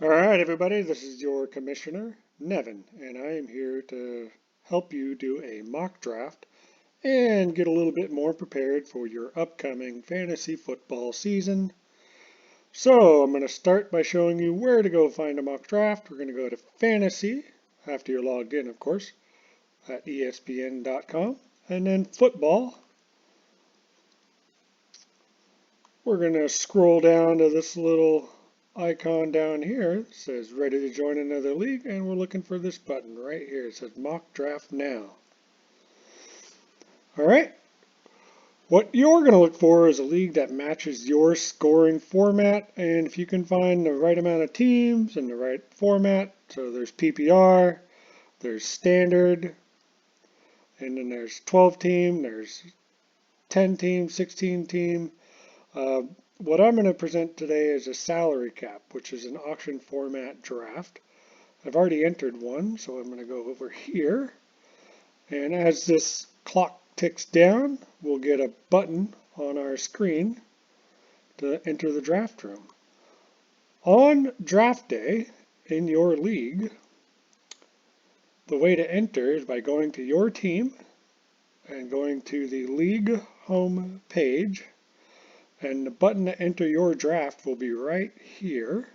All right, everybody, this is your commissioner, Nevin, and I am here to help you do a mock draft and get a little bit more prepared for your upcoming fantasy football season. So I'm going to start by showing you where to go find a mock draft. We're going to go to fantasy, after you're logged in, of course, at ESPN.com, and then football. We're going to scroll down to this little icon down here that says ready to join another league, and we're looking for this button right here. It says mock draft now. All right, what you're going to look for is a league that matches your scoring format, and if you can find the right amount of teams and the right format, so there's PPR, there's standard, and then there's 12 team, there's 10 team, 16 team. Uh, what I'm going to present today is a salary cap, which is an auction format draft. I've already entered one, so I'm going to go over here. And as this clock ticks down, we'll get a button on our screen to enter the draft room. On draft day in your league, the way to enter is by going to your team and going to the league home page. And the button to enter your draft will be right here.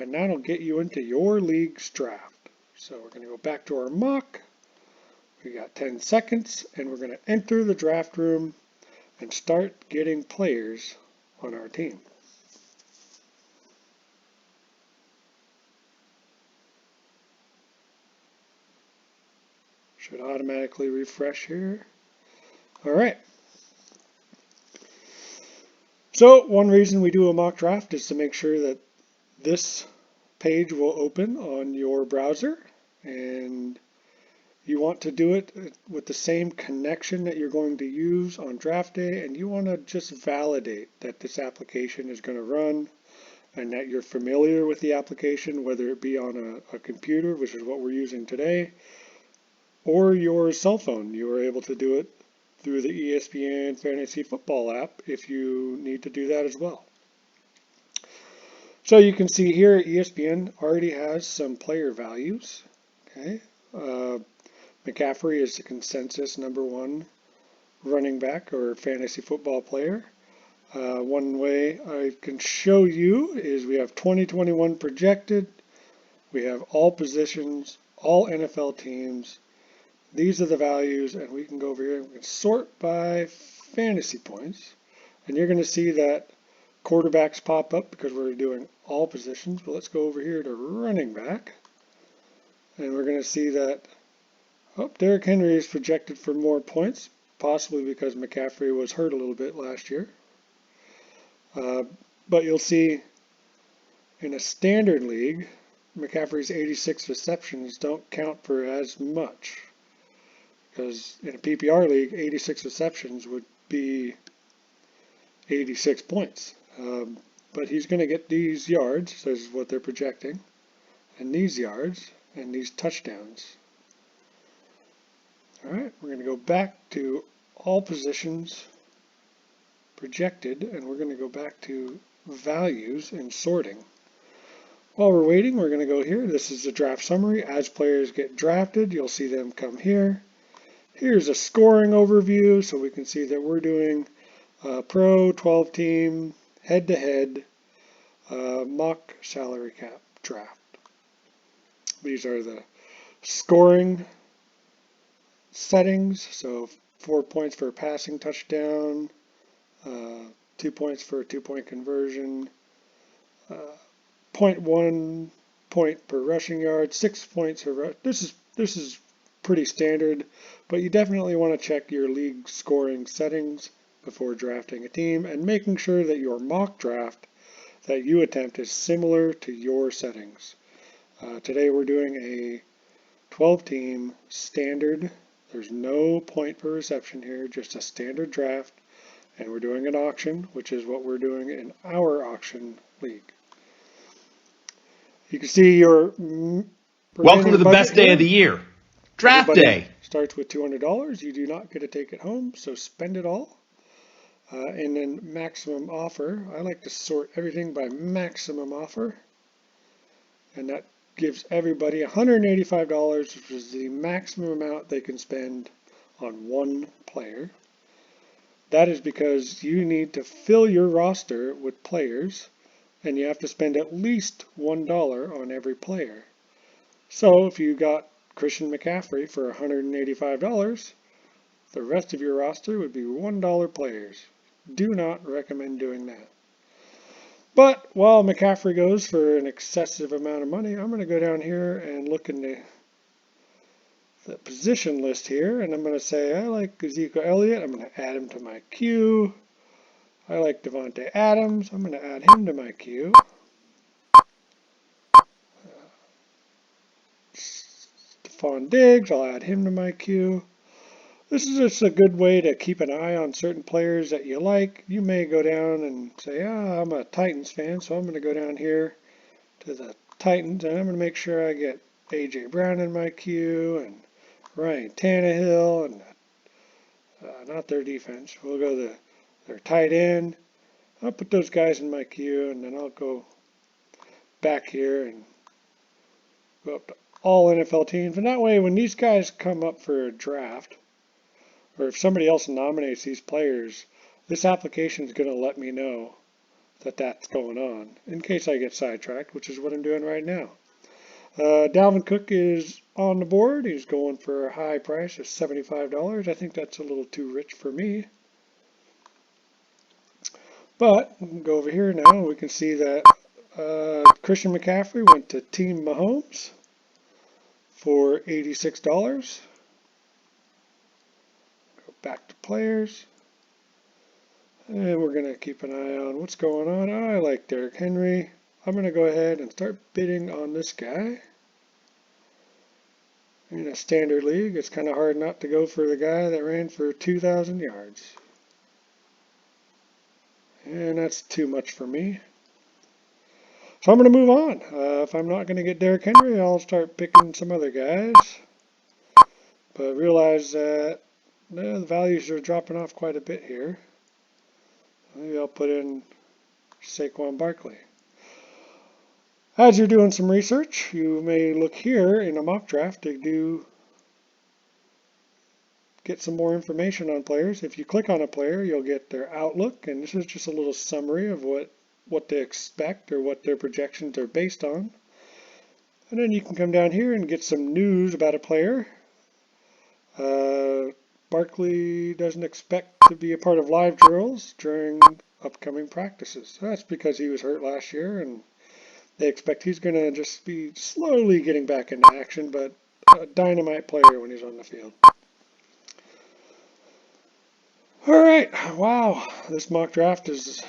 And that'll get you into your league's draft. So we're going to go back to our mock. We got 10 seconds, and we're going to enter the draft room and start getting players on our team. Should automatically refresh here. All right. So one reason we do a mock draft is to make sure that this page will open on your browser, and you want to do it with the same connection that you're going to use on draft day, and you want to just validate that this application is going to run and that you're familiar with the application, whether it be on a computer, which is what we're using today, or your cell phone. You are able to do it through the ESPN Fantasy Football app if you need to do that as well. So you can see here ESPN already has some player values. Okay, McCaffrey is the consensus #1 running back or fantasy football player. One way I can show you is we have 2021 projected. We have all positions, all NFL teams. These are the values, and we can go over here and we can sort by fantasy points. And you're going to see that quarterbacks pop up because we're doing all positions. But let's go over here to running back. And we're going to see that Derrick Henry is projected for more points, possibly because McCaffrey was hurt a little bit last year. But you'll see in a standard league, McCaffrey's 86 receptions don't count for as much. Because in a PPR league, 86 receptions would be 86 points. But he's going to get these yards, this is what they're projecting, and these yards, and these touchdowns. All right, we're going to go back to all positions projected, and we're going to go back to values and sorting. While we're waiting, we're going to go here. This is the draft summary. As players get drafted, you'll see them come here. Here's a scoring overview, so we can see that we're doing pro 12 team head-to-head mock salary cap draft. These are the scoring settings, so 4 points for a passing touchdown, 2 points for a 2-point conversion, 0.1 point per rushing yard, 6 points for this is pretty standard, but you definitely want to check your league scoring settings before drafting a team and making sure that your mock draft that you attempt is similar to your settings. Today we're doing a 12-team standard. There's no point per reception here, just a standard draft, and we're doing an auction, which is what we're doing in our auction league. You can see your Welcome to the best day of the year, draft Everybody day. starts with $200. You do not get to take it home, so spend it all. And then maximum offer. I like to sort everything by maximum offer. and that gives everybody $185, which is the maximum amount they can spend on one player. That is because you need to fill your roster with players, and you have to spend at least $1 on every player. So if you got Christian McCaffrey for $185, the rest of your roster would be $1 players. Do not recommend doing that. But while McCaffrey goes for an excessive amount of money, I'm going to go down here and look in the position list here, and I'm going to say I like Ezekiel Elliott. I'm going to add him to my queue. I like Devontae Adams. I'm going to add him to my queue. Stephon Diggs, I'll add him to my queue. This is just a good way to keep an eye on certain players that you like. You may go down and say, I'm a Titans fan, so I'm going to go down here to the Titans, and I'm going to make sure I get A.J. Brown in my queue, and Ryan Tannehill, and not their defense. We'll go to their tight end. I'll put those guys in my queue, and then I'll go back here and go up to all NFL teams. And that way, when these guys come up for a draft, or if somebody else nominates these players, this application is going to let me know that that's going on in case I get sidetracked, which is what I'm doing right now. Dalvin Cook is on the board. He's going for a high price of $75. I think that's a little too rich for me. But we can go over here now. We can see that Christian McCaffrey went to Team Mahomes for $86. Go back to players. And we're going to keep an eye on what's going on. I like Derrick Henry. I'm going to go ahead and start bidding on this guy. In a standard league, it's kind of hard not to go for the guy that ran for 2,000 yards. And that's too much for me. So I'm going to move on. If I'm not going to get Derrick Henry, I'll start picking some other guys. But realize that the values are dropping off quite a bit here. Maybe I'll put in Saquon Barkley. As you're doing some research, you may look here in a mock draft to get some more information on players. If you click on a player, you'll get their outlook, and this is just a little summary of what they expect or what their projections are based on. And then you can come down here and get some news about a player. Barkley doesn't expect to be a part of live drills during upcoming practices. That's because he was hurt last year, and they expect he's going to just be slowly getting back into action, but a dynamite player when he's on the field. All right, wow, this mock draft is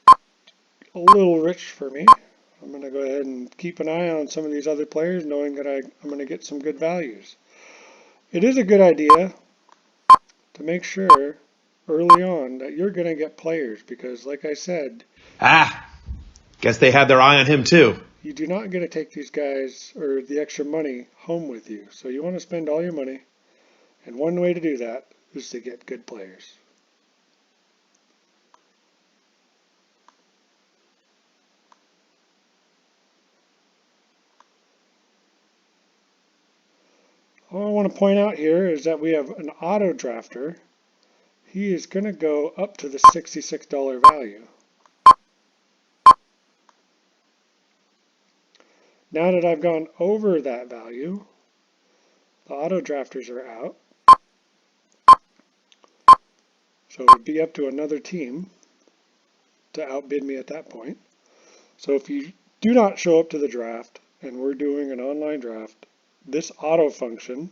a little rich for me. I'm going to go ahead and keep an eye on some of these other players, knowing that I'm going to get some good values. It is a good idea to make sure early on that you're going to get players because, like I said, guess they had their eye on him too. You do not get to take these guys or the extra money home with you. So you want to spend all your money, and one way to do that is to get good players. All I want to point out here is that we have an auto drafter. He is going to go up to the $66 value. Now that I've gone over that value, the auto drafters are out. So it would be up to another team to outbid me at that point. So if you do not show up to the draft and we're doing an online draft, this auto function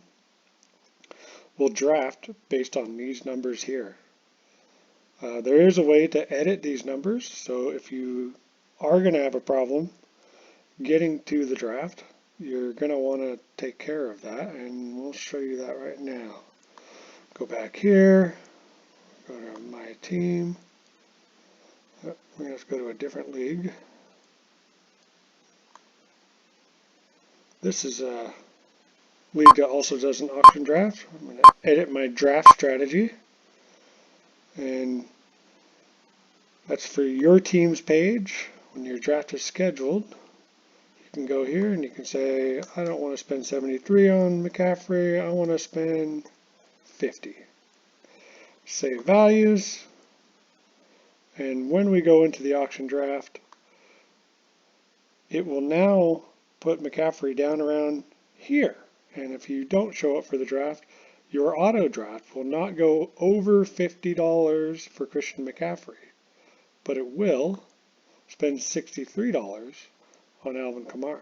will draft based on these numbers here. There is a way to edit these numbers, so if you are going to have a problem getting to the draft, you're going to want to take care of that, and we'll show you that right now. Go back here, go to my team. We're going to go to a different league. This is a league that also does an auction draft. I'm going to edit my draft strategy, and that's for your team's page. When your draft is scheduled, you can go here and you can say, I don't want to spend 73 on McCaffrey, I want to spend 50. Save values. And when we go into the auction draft, it will now put McCaffrey down around here. And if you don't show up for the draft, your auto draft will not go over $50 for Christian McCaffrey, but it will spend $63 on Alvin Kamara.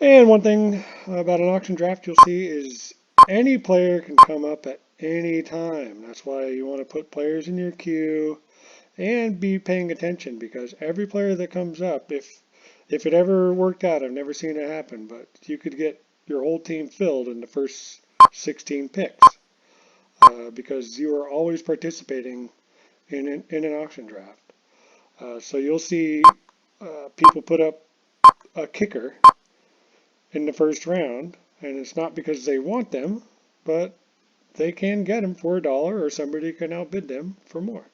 And one thing about an auction draft you'll see is any player can come up at any time. That's why you want to put players in your queue and be paying attention, because every player that comes up, if it ever worked out, I've never seen it happen, but you could get your whole team filled in the first 16 picks because you are always participating in an auction draft. So you'll see people put up a kicker in the first round, and it's not because they want them, but they can get them for $1 or somebody can outbid them for more.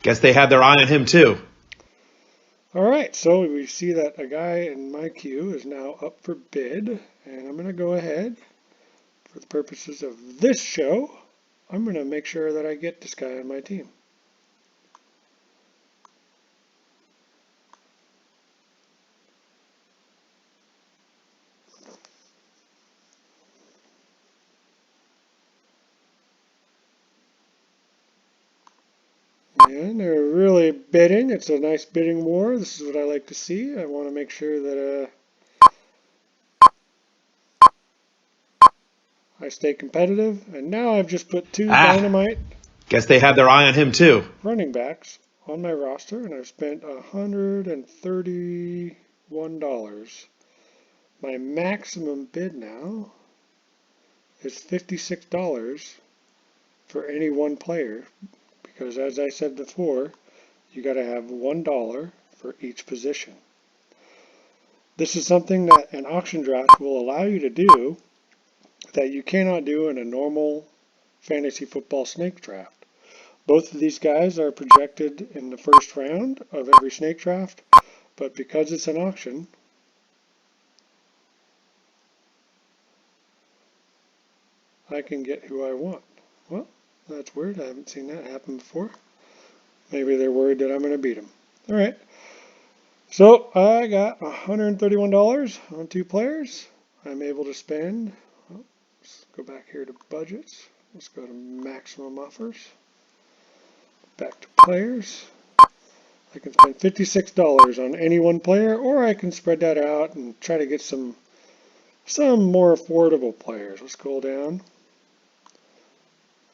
Guess they had their eye on him too. All right, so we see that a guy in my queue is now up for bid, and I'm going to go ahead, for the purposes of this show, I'm going to make sure that I get this guy on my team. And they're really bidding. It's a nice bidding war. This is what I like to see. I want to make sure that I stay competitive. And now I've just put two dynamite. Guess they had their eye on him too. Running backs on my roster, and I've spent $131. My maximum bid now is $56 for any one player, because as I said before, you got to have $1 for each position. This is something that an auction draft will allow you to do that you cannot do in a normal fantasy football snake draft. Both of these guys are projected in the first round of every snake draft, but because it's an auction, I can get who I want. Well, that's weird. I haven't seen that happen before. Maybe they're worried that I'm going to beat them. All right. So I got $131 on two players. I'm able to spend, let's go back here to budgets. Let's go to maximum offers. Back to players. I can spend $56 on any one player, or I can spread that out and try to get some more affordable players. Let's scroll down.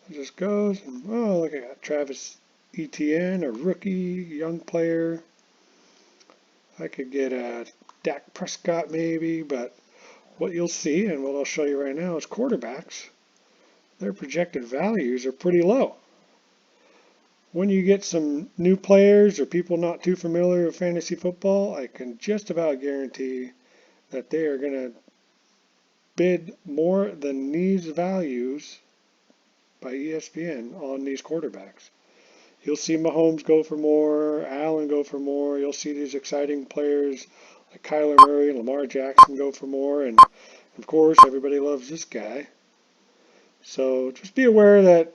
It just goes, and oh, look, I got Travis Etienne, a rookie, young player. I could get a Dak Prescott maybe, but what you'll see, and what I'll show you right now, is quarterbacks. Their projected values are pretty low. When you get some new players or people not too familiar with fantasy football, I can just about guarantee that they are going to bid more than these values by ESPN on these quarterbacks. You'll see Mahomes go for more, Allen go for more. You'll see these exciting players like Kyler Murray and Lamar Jackson go for more. And of course, everybody loves this guy. So just be aware that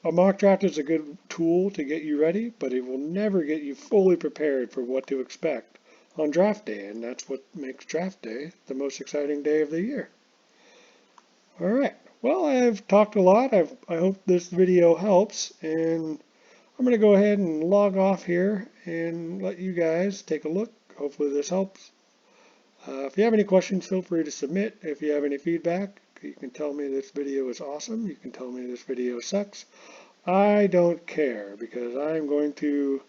a mock draft is a good tool to get you ready, but it will never get you fully prepared for what to expect on draft day. And that's what makes draft day the most exciting day of the year. All right. Well, I've talked a lot. I hope this video helps. And I'm going to go ahead and log off here and let you guys take a look. Hopefully this helps. If you have any questions, feel free to submit. If you have any feedback, you can tell me this video is awesome. You can tell me this video sucks. I don't care, because I'm going to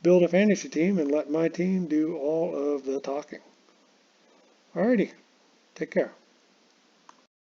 build a fantasy team and let my team do all of the talking. Alrighty, take care.